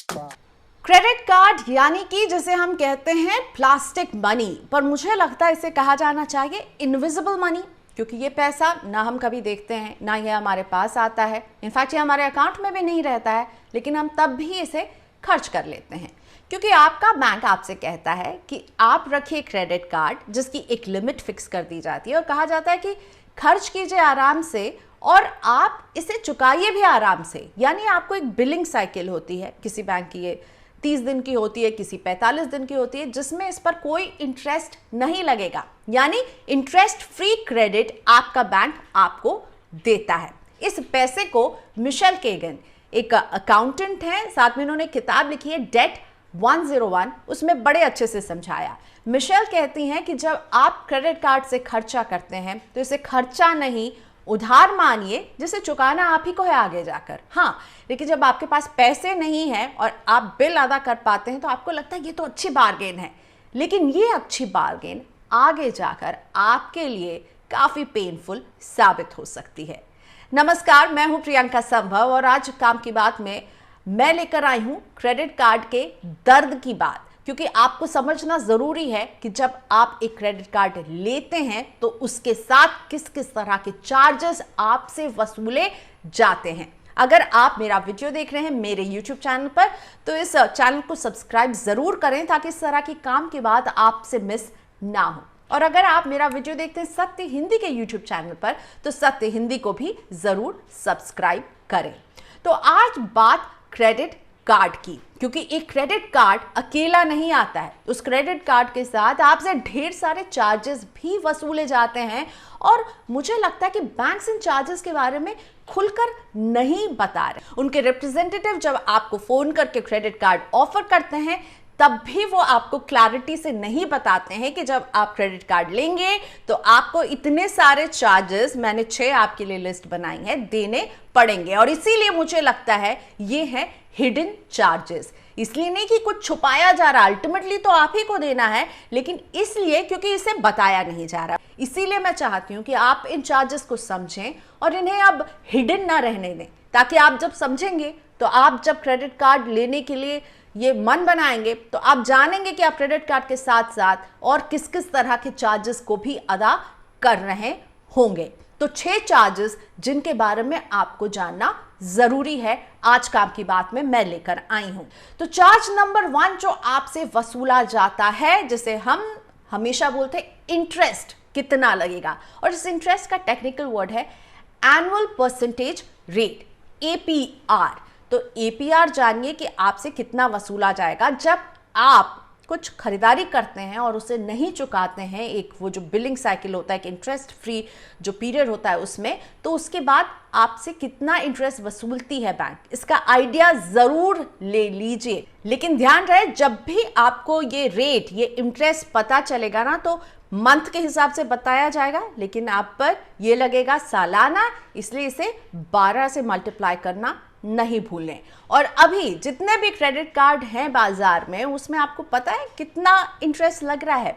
Credit card यानी कि जिसे हम कहते हैं प्लास्टिक मनी, पर मुझे लगता है इसे कहा जाना चाहिए इनविजिबल मनी, क्योंकि ये पैसा ना हम कभी देखते हैं ना ये हमारे पास आता है। इनफैक्ट ये हमारे अकाउंट में भी नहीं रहता है, लेकिन हम तब भी इसे खर्च कर लेते हैं क्योंकि आपका बैंक आपसे कहता है कि आप रखिए क्रेडिट कार्ड, जिसकी एक लिमिट फिक्स कर दी जाती है और कहा जाता है कि खर्च कीजिए आराम से और आप इसे चुकाइए भी आराम से। यानी आपको एक बिलिंग साइकिल होती है, किसी बैंक की ये 30 दिन की होती है, किसी 45 दिन की होती है, जिसमें इस पर कोई इंटरेस्ट नहीं लगेगा। यानी इंटरेस्ट फ्री क्रेडिट आपका बैंक आपको देता है। इस पैसे को मिशेल केगन, एक अकाउंटेंट हैं, साथ में उन्होंने किताब लिखी है डेट 101, उसमें बड़े अच्छे से समझाया। मिशेल कहती हैं कि जब आप क्रेडिट कार्ड से खर्चा करते हैं तो इसे खर्चा नहीं, उधार मानिए, जिसे चुकाना आप ही को है आगे जाकर। हाँ, लेकिन जब आपके पास पैसे नहीं हैं और आप बिल अदा कर पाते हैं तो आपको लगता है ये तो अच्छी बार्गेन है, लेकिन ये अच्छी बार्गेन आगे जाकर आपके लिए काफी पेनफुल साबित हो सकती है। नमस्कार, मैं हूं प्रियंका संभव और आज काम की बात में मैं लेकर आई हूं क्रेडिट कार्ड के दर्द की बात, क्योंकि आपको समझना जरूरी है कि जब आप एक क्रेडिट कार्ड लेते हैं तो उसके साथ किस किस तरह के चार्जेस आपसे वसूले जाते हैं। अगर आप मेरा वीडियो देख रहे हैं मेरे YouTube चैनल पर तो इस चैनल को सब्सक्राइब जरूर करें ताकि इस तरह की काम की बात आपसे मिस ना हो। और अगर आप मेरा वीडियो देखते हैं सत्य हिंदी के YouTube चैनल पर तो सत्य हिंदी को भी जरूर सब्सक्राइब करें। तो आज बात क्रेडिट कार्ड की, क्योंकि एक क्रेडिट कार्ड अकेला नहीं आता है, उस क्रेडिट कार्ड के साथ आपसे ढेर सारे चार्जेस भी वसूले जाते हैं और मुझे लगता है कि बैंक इन चार्जेस के बारे में खुलकर नहीं बता रहे। उनके रिप्रेजेंटेटिव जब आपको फोन करके क्रेडिट कार्ड ऑफर करते हैं तब भी वो आपको क्लैरिटी से नहीं बताते हैं कि जब आप क्रेडिट कार्ड लेंगे तो आपको इतने सारे चार्जेस, मैंने 6 आपके लिए लिस्ट बनाई है, देने पड़ेंगे। और इसीलिए मुझे लगता है ये है हिडन चार्जेस। इसलिए नहीं कि कुछ छुपाया जा रहा, अल्टीमेटली तो आप ही को देना है, लेकिन इसलिए क्योंकि इसे बताया नहीं जा रहा। इसीलिए मैं चाहती हूं कि आप इन चार्जेस को समझें और इन्हें अब हिडन ना रहने दें, ताकि आप जब समझेंगे तो आप जब क्रेडिट कार्ड लेने के लिए ये मन बनाएंगे तो आप जानेंगे कि आप क्रेडिट कार्ड के साथ साथ और किस किस तरह के चार्जेस को भी अदा कर रहे होंगे। तो 6 चार्जेस जिनके बारे में आपको जानना जरूरी है, आज काम की बात में मैं लेकर आई हूं। तो चार्ज नंबर 1 जो आपसे वसूला जाता है, जिसे हम हमेशा बोलते हैं इंटरेस्ट, कितना लगेगा, और इस इंटरेस्ट का टेक्निकल वर्ड है एनुअल परसेंटेज रेट, APR। तो APR जानिए कि आपसे कितना वसूला जाएगा जब आप कुछ खरीदारी करते हैं और उसे नहीं चुकाते हैं, एक वो जो बिलिंग साइकिल होता है, एक इंटरेस्ट फ्री जो पीरियड होता है उसमें, तो उसके बाद आपसे कितना इंटरेस्ट वसूलती है बैंक, इसका आइडिया जरूर ले लीजिए। लेकिन ध्यान रहे, जब भी आपको ये रेट, ये इंटरेस्ट पता चलेगा ना, तो मंथ के हिसाब से बताया जाएगा, लेकिन आप पर ये लगेगा सालाना, इसलिए इसे 12 से मल्टीप्लाई करना नहीं भूलें। और अभी जितने भी क्रेडिट कार्ड हैं बाजार में, उसमें आपको पता है कितना इंटरेस्ट लग रहा है?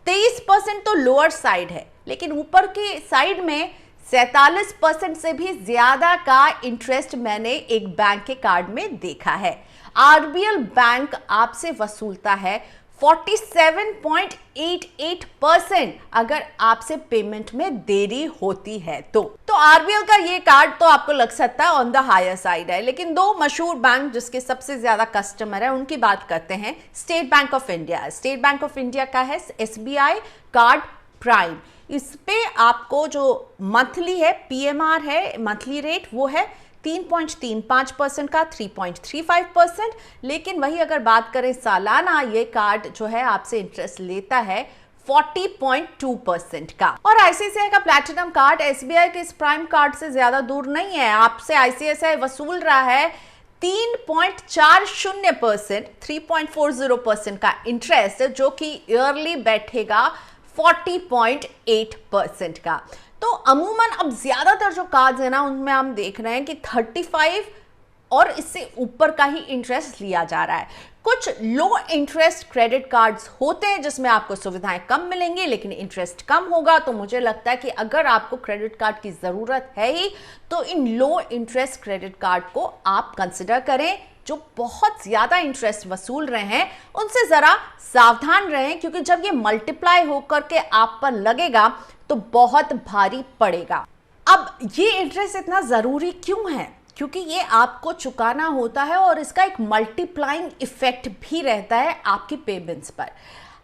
23% तो लोअर साइड है, लेकिन ऊपर की साइड में 47% से भी ज्यादा का इंटरेस्ट मैंने एक बैंक के कार्ड में देखा है। RBL बैंक आपसे वसूलता है 47.88% अगर आपसे पेमेंट में देरी होती है तो RBL का ये कार्ड तो आपको लग सकता है ऑन द हायर साइड है, लेकिन 2 मशहूर बैंक जिसके सबसे ज्यादा कस्टमर है उनकी बात करते हैं। State bank of India, state bank of India का है SBI कार्ड प्राइम। इस पे आपको जो मंथली है, PMR है, मंथली रेट, वो है 3.35% का 3.35%। लेकिन वही अगर बात करें सालाना, ये कार्ड जो है आपसे इंटरेस्ट लेता है 40.2% का। और ICICI का प्लैटिनम कार्ड SBI के इस प्राइम कार्ड से ज्यादा दूर नहीं है, आपसे ICICI वसूल रहा है 3.40%, 3.40% का इंटरेस्ट, जो कि ईयरली बैठेगा 40.8% का। तो अमूमन अब ज्यादातर जो कार्ड्स है ना, उनमें हम देख रहे हैं कि 35 और इससे ऊपर का ही इंटरेस्ट लिया जा रहा है। कुछ लो इंटरेस्ट क्रेडिट कार्ड्स होते हैं जिसमें आपको सुविधाएं कम मिलेंगी लेकिन इंटरेस्ट कम होगा। तो मुझे लगता है कि अगर आपको क्रेडिट कार्ड की जरूरत है ही तो इन लो इंटरेस्ट क्रेडिट कार्ड को आप कंसिडर करें। जो बहुत ज्यादा इंटरेस्ट वसूल रहे हैं उनसे जरा सावधान रहें, क्योंकि जब ये मल्टीप्लाई होकर के आप पर लगेगा तो बहुत भारी पड़ेगा। अब ये इंटरेस्ट इतना जरूरी क्यों है? क्योंकि ये आपको चुकाना होता है और इसका एक मल्टीप्लाइंग इफेक्ट भी रहता है आपकी पेमेंट्स पर।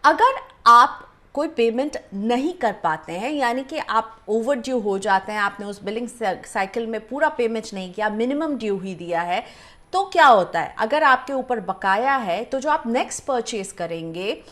अगर आप कोई पेमेंट नहीं कर पाते हैं, यानी कि आप ओवर ड्यू हो जाते हैं, आपने उस बिलिंग साइकिल में पूरा पेमेंट नहीं किया, मिनिमम ड्यू ही दिया है, तो क्या होता है, अगर आपके ऊपर बकाया है तो जो आप नेक्स्ट परचेज करेंगे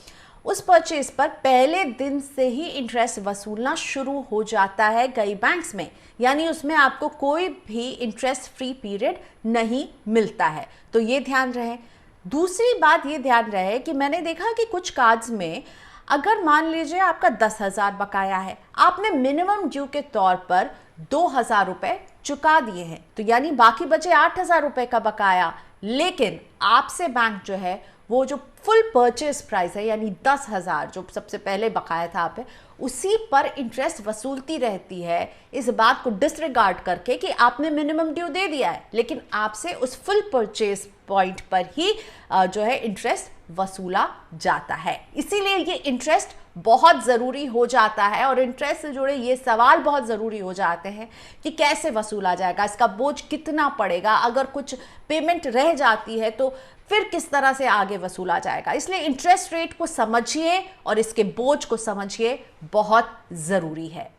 उस परचेज पर पहले दिन से ही इंटरेस्ट वसूलना शुरू हो जाता है कई बैंक्स में, यानी उसमें आपको कोई भी इंटरेस्ट फ्री पीरियड नहीं मिलता है। तो ये ध्यान रहे। दूसरी बात ये ध्यान रहे कि मैंने देखा कि कुछ कार्ड्स में अगर मान लीजिए आपका 10,000 बकाया है, आपने मिनिमम ड्यू के तौर पर 2,000 रुपए चुका दिए हैं, तो यानी बाकी बचे 8,000 रुपए का बकाया, लेकिन आपसे बैंक जो है वो जो फुल परचेज प्राइस है यानी 10,000 जो सबसे पहले बकाया था आप पे, उसी पर इंटरेस्ट वसूलती रहती है, इस बात को डिसरिगार्ड करके कि आपने मिनिमम ड्यू दे दिया है, लेकिन आपसे उस फुल परचेज पॉइंट पर ही जो है इंटरेस्ट वसूला जाता है। इसीलिए ये इंटरेस्ट बहुत ज़रूरी हो जाता है और इंटरेस्ट से जुड़े ये सवाल बहुत ज़रूरी हो जाते हैं कि कैसे वसूला जाएगा, इसका बोझ कितना पड़ेगा, अगर कुछ पेमेंट रह जाती है तो फिर किस तरह से आगे वसूला जाएगा। इसलिए इंटरेस्ट रेट को समझिए और इसके बोझ को समझिए, बहुत ज़रूरी है।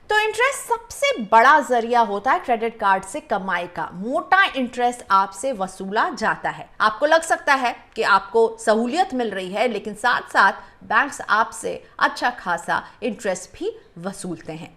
तो इंटरेस्ट सबसे बड़ा जरिया होता है क्रेडिट कार्ड से कमाई का। मोटा इंटरेस्ट आपसे वसूला जाता है। आपको लग सकता है कि आपको सहूलियत मिल रही है, लेकिन साथ साथ बैंक्स आपसे अच्छा खासा इंटरेस्ट भी वसूलते हैं।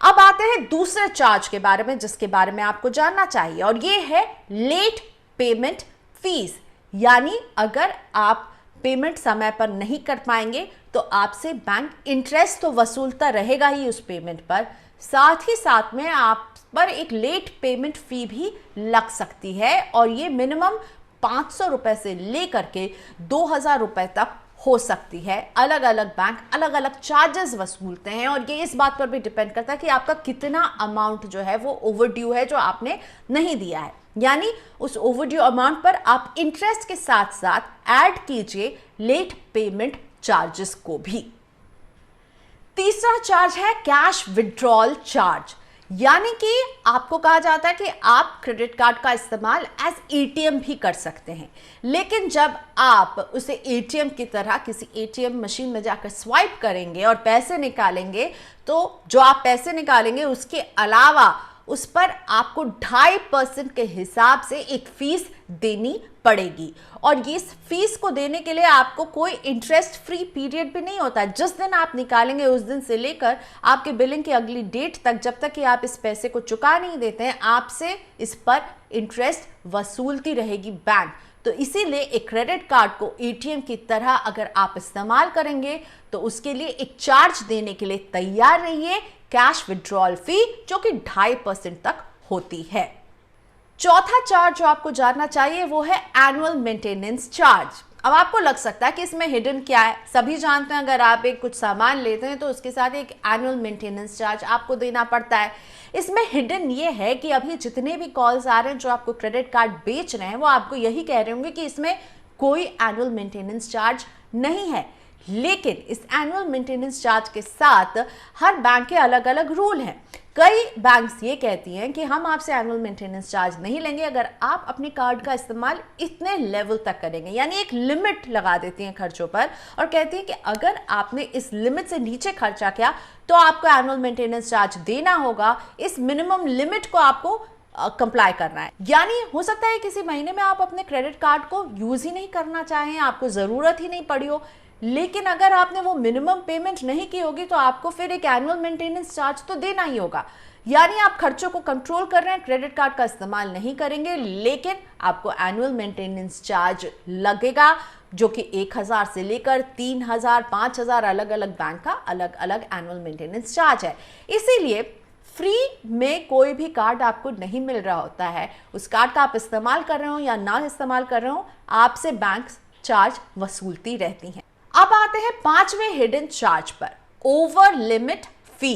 अब आते हैं दूसरे चार्ज के बारे में जिसके बारे में आपको जानना चाहिए, और ये है लेट पेमेंट फीस। यानी अगर आप पेमेंट समय पर नहीं कर पाएंगे तो आपसे बैंक इंटरेस्ट तो वसूलता रहेगा ही उस पेमेंट पर, साथ ही साथ में आप पर एक लेट पेमेंट फी भी लग सकती है, और ये मिनिमम 500 रुपए से लेकर के 2,000 रुपए तक हो सकती है। अलग अलग बैंक अलग अलग चार्जेस वसूलते हैं, और ये इस बात पर भी डिपेंड करता है कि आपका कितना अमाउंट जो है वो ओवरड्यू है जो आपने नहीं दिया है, यानी उस ओवरड्यू अमाउंट पर आप इंटरेस्ट के साथ साथ ऐड कीजिए लेट पेमेंट चार्जेस को भी। तीसरा चार्ज है कैश विड्रॉल चार्ज, यानी कि आपको कहा जाता है कि आप क्रेडिट कार्ड का इस्तेमाल एज एटीएम भी कर सकते हैं, लेकिन जब आप उसे एटीएम की तरह किसी एटीएम मशीन में जाकर स्वाइप करेंगे और पैसे निकालेंगे, तो जो आप पैसे निकालेंगे उसके अलावा उस पर आपको 2.5% के हिसाब से एक फीस देनी पड़ेगी, और ये फीस को देने के लिए आपको कोई इंटरेस्ट फ्री पीरियड भी नहीं होता है। जिस दिन आप निकालेंगे उस दिन से लेकर आपके बिलिंग की अगली डेट तक, जब तक कि आप इस पैसे को चुका नहीं देते हैं, आपसे इस पर इंटरेस्ट वसूलती रहेगी बैंक। तो इसीलिए एक क्रेडिट कार्ड को एटीएम की तरह अगर आप इस्तेमाल करेंगे तो उसके लिए एक चार्ज देने के लिए तैयार रहिए, कैश विड्रॉल फी, जो कि 2.5% तक होती है। चौथा चार्ज जो आपको जानना चाहिए वो है एनुअल मेंटेनेंस चार्ज। अब आपको लग सकता है कि इसमें हिडन क्या है। सभी जानते हैं अगर आप एक कुछ सामान लेते हैं तो उसके साथ एक एनुअल मेंटेनेंस चार्ज आपको देना पड़ता है। इसमें हिडन ये है कि अभी जितने भी कॉल्स आ रहे हैं जो आपको क्रेडिट कार्ड बेच रहे हैं वो आपको यही कह रहे होंगे कि इसमें कोई एनुअल मेंटेनेंस चार्ज नहीं है, लेकिन इस एनुअल मेंटेनेंस चार्ज के साथ हर बैंक के अलग अलग रूल हैं। कई बैंक्स ये कहती हैं कि हम आपसे एनुअल मेंटेनेंस चार्ज नहीं लेंगे अगर आप अपने कार्ड का इस्तेमाल इतने लेवल तक करेंगे, यानी एक लिमिट लगा देती हैं खर्चों पर, और कहती हैं कि अगर आपने इस लिमिट से नीचे खर्चा किया तो आपको एनुअल मेंटेनेंस चार्ज देना होगा। इस मिनिमम लिमिट को आपको कंप्लाई करना है। यानी हो सकता है किसी महीने में आप अपने क्रेडिट कार्ड को यूज ही नहीं करना चाहें, आपको जरूरत ही नहीं पड़ी हो, लेकिन अगर आपने वो मिनिमम पेमेंट नहीं की होगी तो आपको फिर एक एनुअल मेंटेनेंस चार्ज तो देना ही होगा। यानी आप खर्चों को कंट्रोल कर रहे हैं, क्रेडिट कार्ड का इस्तेमाल नहीं करेंगे, लेकिन आपको एनुअल मेंटेनेंस चार्ज लगेगा, जो कि 1,000 से लेकर 3,000, 5,000 अलग अलग बैंक का अलग अलग एनुअल मेंटेनेंस चार्ज है। इसीलिए फ्री में कोई भी कार्ड आपको नहीं मिल रहा होता है, उस कार्ड का आप इस्तेमाल कर रहे हो या ना इस्तेमाल कर रहे हो, आपसे बैंक चार्ज वसूलती रहती हैं। अब आते हैं 5वें हिडन चार्ज पर, ओवर लिमिट फी।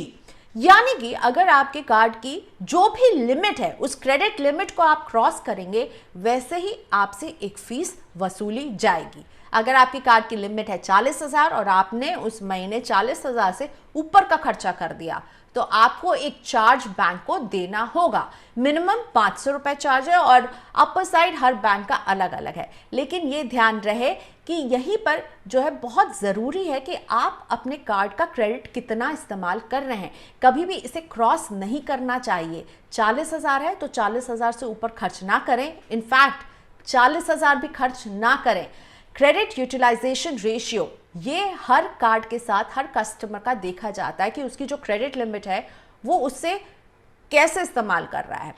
यानी कि अगर आपके कार्ड की जो भी लिमिट है उस क्रेडिट लिमिट को आप क्रॉस करेंगे वैसे ही आपसे एक फीस वसूली जाएगी। अगर आपकी कार्ड की लिमिट है 40,000 और आपने उस महीने 40,000 से ऊपर का खर्चा कर दिया तो आपको एक चार्ज बैंक को देना होगा। मिनिमम 500 रुपए चार्ज है और अपर साइड हर बैंक का अलग अलग है। लेकिन ये ध्यान रहे कि यहीं पर जो है बहुत ज़रूरी है कि आप अपने कार्ड का क्रेडिट कितना इस्तेमाल कर रहे हैं। कभी भी इसे क्रॉस नहीं करना चाहिए। 40,000 है तो 40,000 से ऊपर खर्च ना करें। इनफैक्ट 40,000 भी खर्च ना करें। क्रेडिट यूटिलाइजेशन रेशियो ये हर कार्ड के साथ हर कस्टमर का देखा जाता है कि उसकी जो क्रेडिट लिमिट है वो उससे कैसे इस्तेमाल कर रहा है।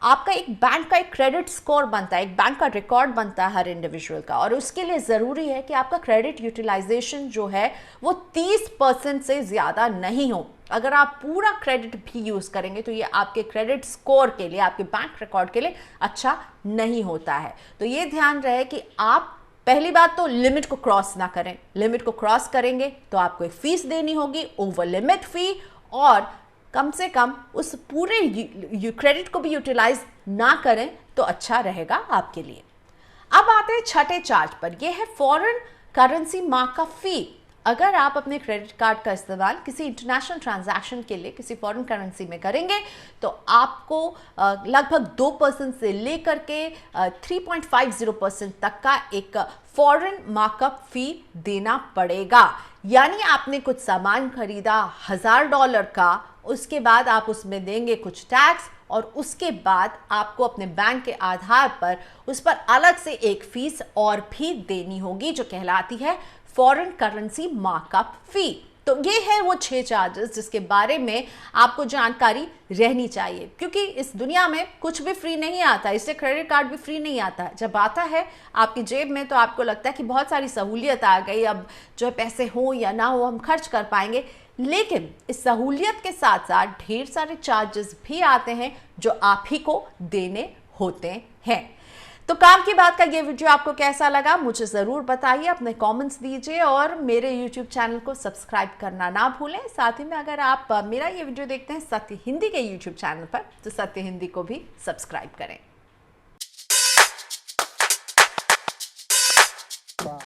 आपका एक बैंक का एक क्रेडिट स्कोर बनता है, एक बैंक का रिकॉर्ड बनता है हर इंडिविजुअल का, और उसके लिए ज़रूरी है कि आपका क्रेडिट यूटिलाइजेशन जो है वो 30% से ज़्यादा नहीं हो। अगर आप पूरा क्रेडिट भी यूज़ करेंगे तो ये आपके क्रेडिट स्कोर के लिए, आपके बैंक रिकॉर्ड के लिए अच्छा नहीं होता है। तो ये ध्यान रहे कि आप पहली बात तो लिमिट को क्रॉस ना करें। लिमिट को क्रॉस करेंगे तो आपको एक फीस देनी होगी, ओवर लिमिट फी, और कम से कम उस पूरे क्रेडिट को भी यूटिलाइज ना करें तो अच्छा रहेगा आपके लिए। अब आते हैं छठे चार्ज पर, यह है फॉरेन करेंसी मार्कअप फी। अगर आप अपने क्रेडिट कार्ड का इस्तेमाल किसी इंटरनेशनल ट्रांजैक्शन के लिए किसी फॉरेन करेंसी में करेंगे तो आपको लगभग 2% से लेकर के 3.50% तक का एक फॉरेन मार्कअप फी देना पड़ेगा। यानी आपने कुछ सामान खरीदा $1000 का, उसके बाद आप उसमें देंगे कुछ टैक्स और उसके बाद आपको अपने बैंक के आधार पर उस पर अलग से एक फीस और भी देनी होगी जो कहलाती है फॉरेन करेंसी मार्कअप फी। तो ये है वो 6 चार्जेस जिसके बारे में आपको जानकारी रहनी चाहिए, क्योंकि इस दुनिया में कुछ भी फ्री नहीं आता, इससे क्रेडिट कार्ड भी फ्री नहीं आता। जब आता है आपकी जेब में तो आपको लगता है कि बहुत सारी सहूलियत आ गई, अब जो है पैसे हो या ना हो हम खर्च कर पाएंगे। लेकिन इस सहूलियत के साथ साथ ढेर सारे चार्जेस भी आते हैं जो आप ही को देने होते हैं। तो काम की बात का ये वीडियो आपको कैसा लगा मुझे ज़रूर बताइए, अपने कमेंट्स दीजिए और मेरे YouTube चैनल को सब्सक्राइब करना ना भूलें। साथ ही में अगर आप मेरा ये वीडियो देखते हैं सत्य हिंदी के YouTube चैनल पर तो सत्य हिंदी को भी सब्सक्राइब करें।